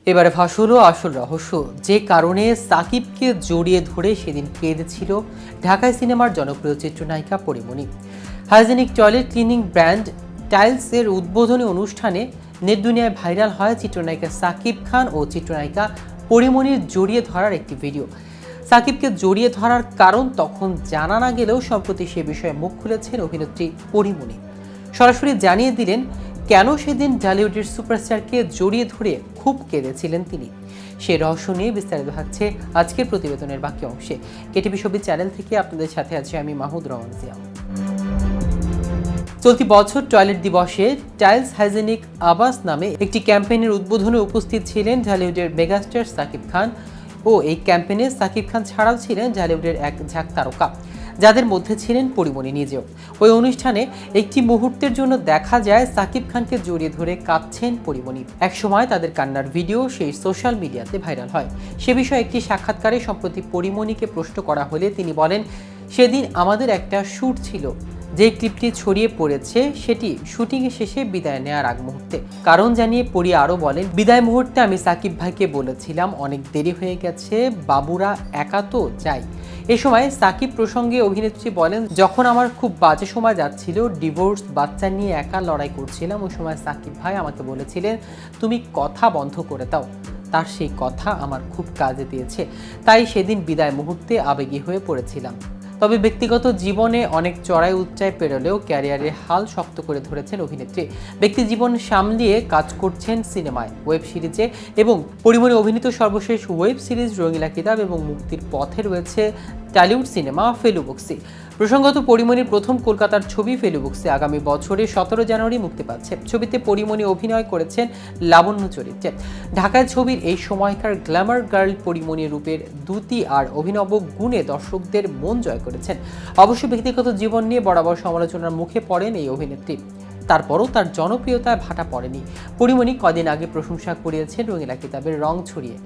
এবারে ফাঁস হলো আসল রহস্য, যে কারণে সাকিবকে জড়িয়ে ধরে সেদিন কেঁদেছিল ঢাকায় সিনেমার জনপ্রিয় চিত্রনায়িকা Pori Moni. Hygienic toilet cleaning brand টাইলসের উদ্বোধনী অনুষ্ঠানে নেট দুনিয়ায় ভাইরাল হয় চিত্রনায়িকা সাকিব খান ও চিত্রনায়িকা পরিমণির জড়িয়ে ধরার একটি ভিডিও। সাকিবকে জড়িয়ে ধরার কারণ তখন জানা না গেলেও সম্প্রতি সে বিষয়ে মুখ খুলেছেন অভিনেত্রী পরিমণি। সরাসরি জানিয়ে দিলেন কেন সেদিন ঢালিউডের সুপারস্টারকে জড়িয়ে ধরে খুব কেঁদেছিলেন তিনি। সেই রহস্য নিয়ে বিস্তারিত থাকছে আজকের প্রতিবেদনের বাকি অংশে। কেটিভি ছবি চ্যানেল থেকে আপনাদের সাথে আছি আমি মাহমুদ রহমান জিয়া। চলতি বছর টয়লেট দিবসে টাইলস হাইজেনিক আবাস নামে একটি ক্যাম্পেইনের উদ্বোধনে উপস্থিত ছিলেন ঢালিউডের মেগাস্টার সাকিব খান ও এই ক্যাম্পেইনে সাকিব খান ছাড়াও ছিলেন ঢালিউডের এক ঝাঁক তারকা, যাদের মধ্যে ছিলেন পরিমণি নিজেও। ওই অনুষ্ঠানে একটি মুহূর্তের জন্য দেখা যায় সাকিব খানকে জড়িয়ে ধরে কাঁদছেন পরিমণি। একসময় তাদের কান্নার ভিডিও সেই সোশ্যাল মিডিয়াতে ভাইরাল হয়। সে বিষয়ে একটি সাক্ষাৎকারে সম্প্রতি পরিমণিকে প্রশ্ন করা হলে তিনি বলেন, সেদিন আমাদের একটা শ্যুট ছিল, যে ক্লিপটি ছড়িয়ে পড়েছে সেটি শুটিংয়ের শেষে বিদায় নেওয়ার আগ মুহূর্তে। কারণ জানিয়ে পরি আরও বলেন, বিদায় মুহূর্তে আমি সাকিব ভাইকে বলেছিলাম অনেক দেরি হয়ে গেছে, বাবুরা একা তো যাই। এ সময় সাকিব প্রসঙ্গে অভিনেত্রী বলেন, যখন আমার খুব বাজে সময় যাচ্ছিল, ডিভোর্স, বাচ্চা নিয়ে একা লড়াই করছিলাম, ওই সময় সাকিব ভাই আমাকে বলেছিলেন তুমি কথা বন্ধ করে দাও। তার সেই কথা আমার খুব কাজে দিয়েছে, তাই সেদিন বিদায় মুহূর্তে আবেগী হয়ে পড়েছিলাম। তবে ব্যক্তিগত জীবনে অনেক চড়াই উচ্চায় পেরোলেও ক্যারিয়ারের হাল শক্ত করে ধরেছেন অভিনেত্রী। ব্যক্তি জীবন সামলিয়ে কাজ করছেন সিনেমায়, ওয়েব সিরিজে এবং পরিমণি অভিনীত সর্বশেষ ওয়েব সিরিজ রঙিলা কিতাব এবং মুক্তির পথে রয়েছে টলিউড সিনেমা ফেলুবক্সি। প্রসঙ্গত পরিমণির প্রথম কলকাতার ছবি ফেলুবক্সি আগামী বছরের 17 জানুয়ারি মুক্তি পাচ্ছে। ছবিতে পরিমণি অভিনয় করেছেন লাবণ্য চরিত্রে। ঢাকায় ছবির এই সময়কার গ্ল্যামার গার্ল পরিমণি রূপের দ্যুতি আর অভিনব গুণে দর্শকদের মন জয় করেছেন। অবশ্য ব্যক্তিগত জীবন নিয়ে বরাবর সমালোচনার মুখে পড়েন এই অভিনেত্রী, তারপরও তার জনপ্রিয়তায় ভাটা পড়েনি। পরিমণি কদিন আগে প্রশংসা কুড়িয়েছেন রঙিলা কিতাবের রং ছড়িয়ে।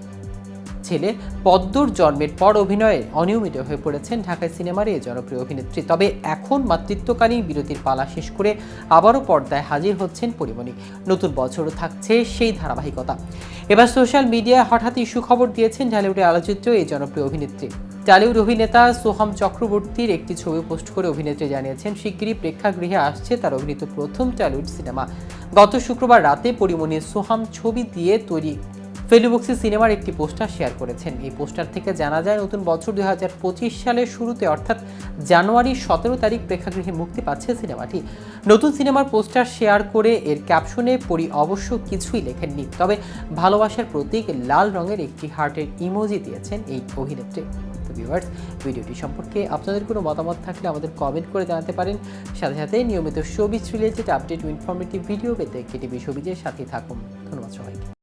ছেলে পদ্মর জন্মের পর অভিনয়ে অনিয়মিত হয়ে পড়েছেন ঢাকায় সিনেমার এই জনপ্রিয় অভিনেত্রী। তবে এখন মাতৃত্বকালীন বিরতির পালা শেষ করে আবারও পর্দায় হাজির হচ্ছেন পরিমণি। নতুন বছরও থাকছে সেই ধারাবাহিকতা। এবার সোশ্যাল মিডিয়ায় হঠাৎই সুখবর দিয়েছেন ঢালিউডে আলোচিত এই জনপ্রিয় অভিনেত্রী। টলিউড অভিনেতা সোহাম চক্রবর্তীর একটি ছবি পোস্ট করে অভিনেত্রী জানিয়েছেন শিগগিরই প্রেক্ষাগৃহে আসছে তার অভিনীত প্রথম টলিউড সিনেমা। গত শুক্রবার রাতে পরিমণির সোহাম ছবি দিয়ে তৈরি ফেলুবক্সি সিনেমার একটি পোস্টার শেয়ার করেছেন। এই পোস্টার থেকে জানা যায় নতুন বছর 2025 সালের শুরুতে অর্থাৎ জানুয়ারির 17 তারিখ প্রেক্ষাগৃহে মুক্তি পাচ্ছে সিনেমাটি। নতুন সিনেমার পোস্টার শেয়ার করে এর ক্যাপশনে পরি অবশ্য কিছুই লেখেননি, তবে ভালোবাসার প্রতীক লাল রঙের একটি হার্টের ইমোজি দিয়েছেন এই অভিনেত্রী। তো ভিউয়ার্স, ভিডিওটি সম্পর্কে আপনাদের কোনো মতামত থাকলে আমাদের কমেন্ট করে জানাতে পারেন। সাথে সাথে নিয়মিত শোবিজ রিলেটেড আপডেট ও ইনফরমেটিভ ভিডিও পেতে কেটিভি শোবিজের সাথে থাকুন। ধন্যবাদ সবাইকে।